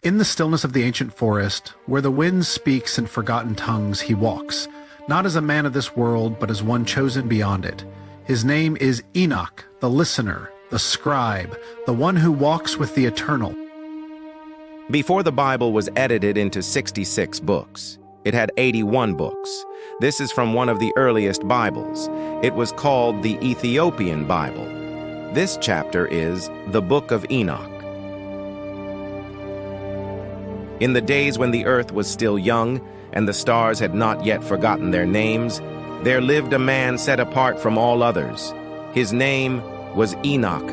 In the stillness of the ancient forest, where the wind speaks in forgotten tongues, he walks, not as a man of this world, but as one chosen beyond it. His name is Enoch, the listener, the scribe, the one who walks with the eternal. Before the Bible was edited into 66 books, it had 81 books. This is from one of the earliest Bibles. It was called the Ethiopian Bible. This chapter is the Book of Enoch. In the days when the earth was still young and the stars had not yet forgotten their names, there lived a man set apart from all others. His name was Enoch.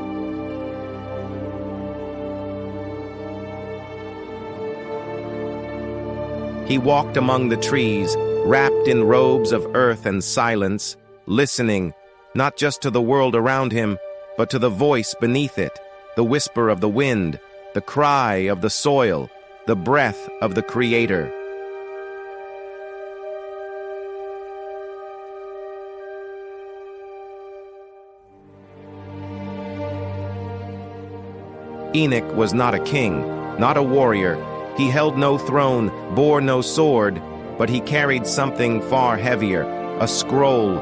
He walked among the trees, wrapped in robes of earth and silence, listening, not just to the world around him, but to the voice beneath it, the whisper of the wind, the cry of the soil, the breath of the Creator. Enoch was not a king, not a warrior. He held no throne, bore no sword, but he carried something far heavier, a scroll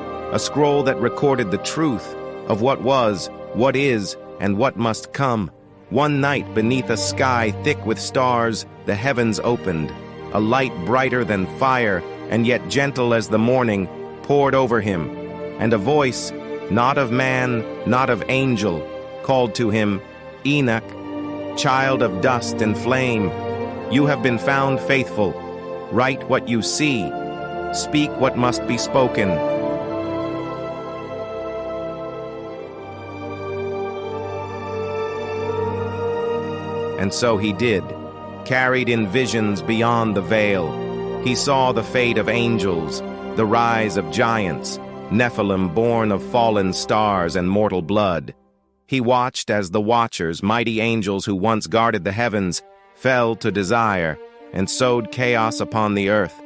that recorded the truth of what was, what is, and what must come. One night, beneath a sky thick with stars, the heavens opened. A light brighter than fire, and yet gentle as the morning, poured over him. And a voice, not of man, not of angel, called to him, "Enoch, child of dust and flame, you have been found faithful. Write what you see. Speak what must be spoken." And so he did, carried in visions beyond the veil. He saw the fate of angels, the rise of giants, Nephilim born of fallen stars and mortal blood. He watched as the watchers, mighty angels who once guarded the heavens, fell to desire and sowed chaos upon the earth.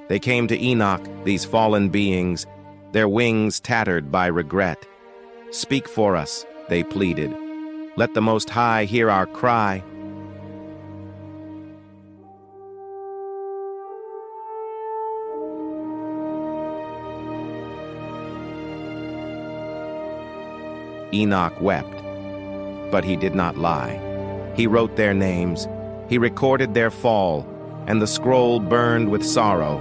They came to Enoch, these fallen beings, their wings tattered by regret. "Speak for us," they pleaded. "Let the Most High hear our cry." Enoch wept, but he did not lie. He wrote their names, he recorded their fall, and the scroll burned with sorrow.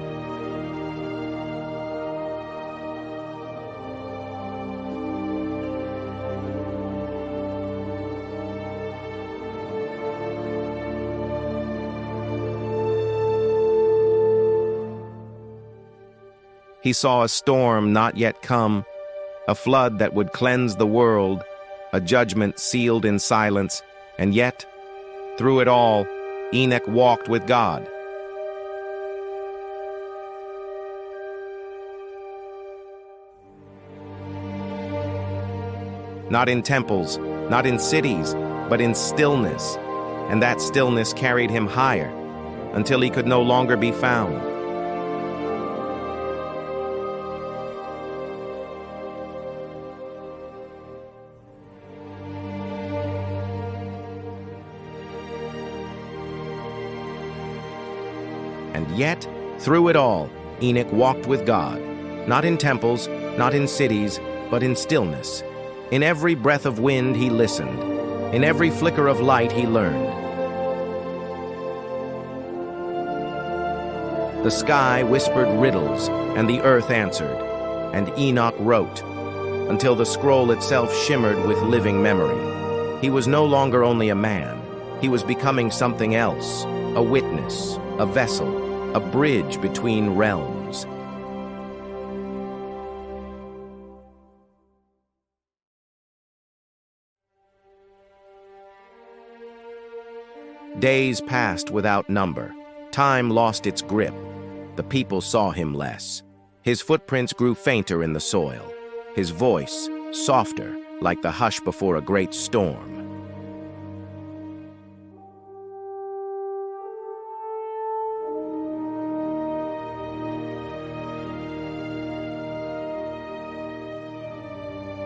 He saw a storm not yet come, a flood that would cleanse the world, a judgment sealed in silence, and yet, through it all, Enoch walked with God. Not in temples, not in cities, but in stillness, and that stillness carried him higher, until he could no longer be found. And yet, through it all, Enoch walked with God, not in temples, not in cities, but in stillness. In every breath of wind he listened. In every flicker of light he learned. The sky whispered riddles, and the earth answered, and Enoch wrote, until the scroll itself shimmered with living memory. He was no longer only a man. He was becoming something else, a witness, a vessel, a bridge between realms. Days passed without number. Time lost its grip. The people saw him less. His footprints grew fainter in the soil. His voice softer, like the hush before a great storm.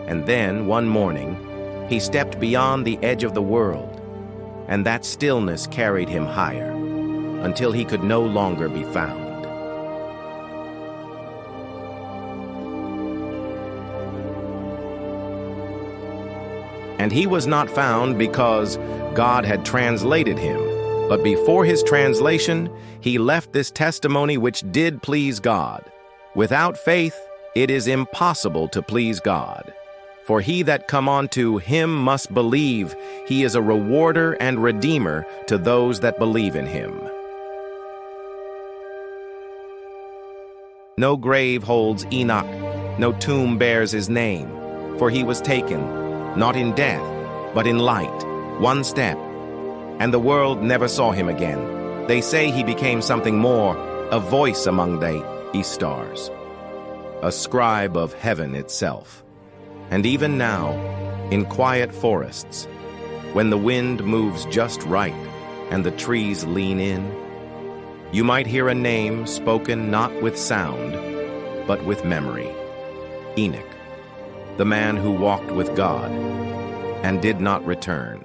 And then, one morning, he stepped beyond the edge of the world, and that stillness carried him higher, until he could no longer be found. And he was not found because God had translated him, but before his translation, he left this testimony which did please God. Without faith, it is impossible to please God. For he that come unto him must believe he is a rewarder and redeemer to those that believe in him. No grave holds Enoch, no tomb bears his name, for he was taken, not in death, but in light, one step, and the world never saw him again. They say he became something more, a voice among the stars, a scribe of heaven itself. And even now, in quiet forests, when the wind moves just right and the trees lean in, you might hear a name spoken not with sound, but with memory. Enoch, the man who walked with God and did not return.